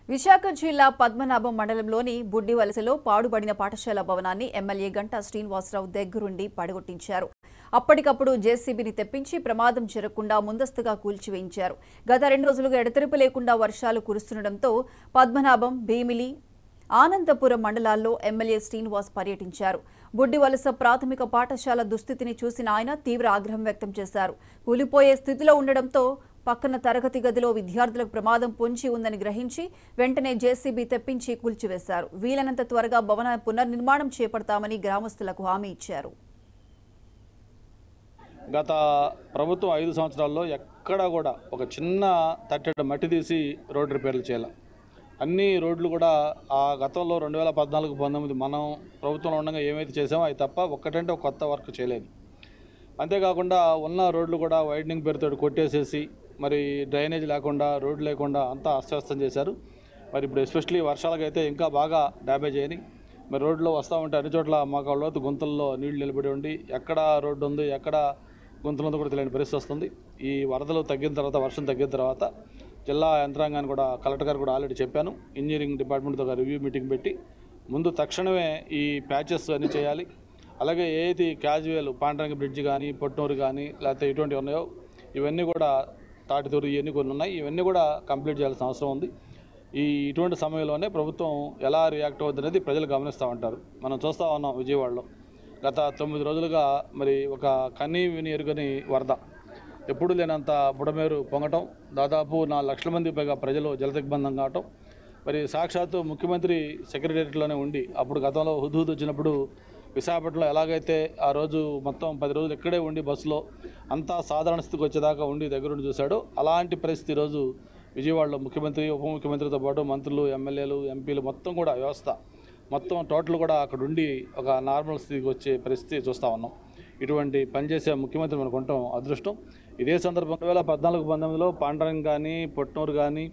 విశాఖ జిల్లా పద్మనాభం మండలంలోని బుడ్డివలసలో పాడుబడిన పాఠశాల భవనాన్ని ఎమ్మెల్యే గంటా శ్రీనివాసరావు దగ్గరుండి పడగొట్టించారు. అప్పటికప్పుడు జేసీబీని తెప్పించి ప్రమాదం జరగకుండా ముందస్తుగా కూల్చివేయించారు. గత 2 రోజులుగా ఎడతెరిపి లేకుండా వర్షాలు కురుస్తుండటంతో పద్మనాభం, భీమిలి, ఆనందపురం మండలాల్లో ఎమ్మెల్యే శ్రీనివాస్ పర్యటించారు. బుడ్డివలస ప్రాథమిక పాఠశాల దుస్థితిని చూసిన ఆయన తీవ్ర ఆగ్రహం వ్యక్తం చేశారు. కూలిపోయే స్థితిలో ఉండడంతో పక్కన తరగతి గదిలో విద్యార్థులకు ప్రమాదం పొంచి ఉందని గ్రహించి వెంటనే జేసీబీ తెప్పించి కూల్చివేశారు. వీలైనంత త్వరగా భవన పునర్నిర్మాణం చేపడతామని గ్రామస్తులకు హామీ ఇచ్చారు. గత ప్రభుత్వం 5 సంవత్సరాల్లో ఎక్కడా కూడా ఒక చిన్న తట్టెడు మట్టి తీసి రోడ్డు రిపేర్లు చేయాలి. అన్ని రోడ్లు కూడా ఆ గతంలో 2014-19 మనం ప్రభుత్వంలో ఉండగా ఏమైతే చేసామో అవి తప్ప ఒక్కటంటే ఒక కొత్త వర్క్ చేయలేదు. అంతేకాకుండా ఉన్న రోడ్లు కూడా వైడనింగ్ పేరుతో కొట్టేసేసి మరి డ్రైనేజ్ లేకుండా రోడ్డు లేకుండా అంతా అస్తవ్యస్తం చేశారు. మరి ఇప్పుడు ఎస్పెషల్లీ వర్షాలకైతే ఇంకా బాగా డ్యామేజ్ అయినాయి. మరి రోడ్లో వస్తూ ఉంటే అన్ని చోట్ల మోకాళ్ళ గుంతల్లో నీళ్లు నిలబడి ఉండి ఎక్కడ రోడ్డు ఉంది ఎక్కడ గుంతలు ఉందో కూడా తెలియని పరిస్థితి వస్తుంది. ఈ వరదలు తగ్గిన తర్వాత, వర్షం తగ్గిన తర్వాత జిల్లా యంత్రాంగాన్ని కూడా కలెక్టర్ గారు కూడా ఆల్రెడీ చెప్పాను. ఇంజనీరింగ్ డిపార్ట్మెంట్తో రివ్యూ మీటింగ్ పెట్టి ముందు తక్షణమే ఈ ప్యాచెస్ అన్నీ చేయాలి. అలాగే ఏది క్యాజువల్ పాండ్రంగి బ్రిడ్జ్ కానీ, పొట్నూరు కానీ, లేకపోతే ఇటువంటివి ఉన్నాయో ఇవన్నీ కూడా తాటితూరు ఇవన్నీ కొన్ని ఉన్నాయి. ఇవన్నీ కూడా కంప్లీట్ చేయాల్సిన అవసరం ఉంది. ఇటువంటి సమయంలోనే ప్రభుత్వం ఎలా రియాక్ట్ అవుతుంది అనేది ప్రజలు గమనిస్తూ ఉంటారు. మనం చూస్తూ ఉన్నాం విజయవాడలో గత 9 రోజులుగా మరి ఒక కన్నీ విని ఎరుగని వరద, ఎప్పుడు లేనంత బుడమేరు పొంగటం, దాదాపు 4 లక్షల మంది పైగా ప్రజలు జలదిగ్బంధం కావటం. మరి సాక్షాత్తు ముఖ్యమంత్రి సెక్రటేరియట్లోనే ఉండి అప్పుడు గతంలో హుద్హుద్ వచ్చినప్పుడు విశాఖపట్నంలో ఎలాగైతే ఆ రోజు మొత్తం 10 రోజులు ఇక్కడే ఉండి బస్సులో అంతా సాధారణ స్థితికి వచ్చేదాకా ఉండి దగ్గరుండి చూశాడో అలాంటి పరిస్థితి ఈరోజు విజయవాడలో ముఖ్యమంత్రి, ఉప ముఖ్యమంత్రితో పాటు మంత్రులు, ఎమ్మెల్యేలు, ఎంపీలు మొత్తం కూడా వ్యవస్థ మొత్తం టోటల్ కూడా అక్కడ ఉండి ఒక నార్మల్ స్థితికి వచ్చే పరిస్థితి చూస్తూ ఉన్నాం. ఇటువంటి పనిచేసే ముఖ్యమంత్రి మనకు ఉండటం అదృష్టం. ఇదే సందర్భం 2014-19లో పాండ్రంగి కానీ, పొట్నూరు కానీ,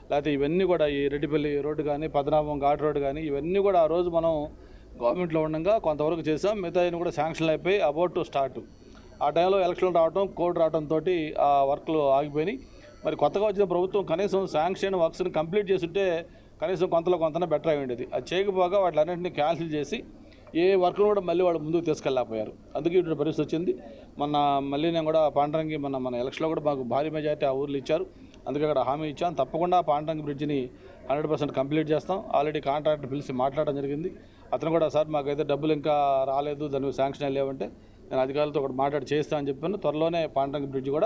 లేకపోతే ఇవన్నీ కూడా ఈ రెడ్డిపల్లి రోడ్డు కానీ, పద్మనాభం ఘాట్ రోడ్డు కానీ ఇవన్నీ కూడా ఆ రోజు మనం గవర్నమెంట్లో ఉండగా కొంతవరకు చేసాం. మిగతా కూడా శాంక్షన్లు అయిపోయి అబౌట్ టు స్టార్ట్. ఆ టైంలో ఎలక్షన్లు రావడం, కోడ్ రావడంతో ఆ వర్క్లు ఆగిపోయినాయి. మరి కొత్తగా వచ్చిన ప్రభుత్వం కనీసం శాంక్షన్ వర్క్స్ని కంప్లీట్ చేస్తుంటే కనీసం కొంతనే బెటర్ అయి ఉండేది. అది చేయకపోగా వాటిలన్నింటినీ క్యాన్సిల్ చేసి ఏ వర్క్ను కూడా మళ్ళీ వాళ్ళు ముందుకు తీసుకెళ్ళలేకపోయారు. అందుకే ఇటువంటి పరిస్థితి వచ్చింది. మళ్ళీ నేను కూడా పాండ్రంగి మన ఎలక్షన్లో కూడా మాకు భారీ మెజార్టీ ఆ ఊర్లు ఇచ్చారు. అందుకే అక్కడ హామీ ఇచ్చాను, తప్పకుండా పాండ్రంగి బ్రిడ్జిని 100% కంప్లీట్ చేస్తాం. ఆల్రెడీ కాంట్రాక్టర్ పిలిచి మాట్లాడడం జరిగింది. అతను కూడా సార్ మాకైతే డబ్బులు ఇంకా రాలేదు, దాని శాంక్షన్ లేవంటే నేను అధికారులతో ఒకటి మాట్లాడి చేస్తానని చెప్పాను. త్వరలోనే పాండ్రంగి బ్రిడ్జ్ కూడా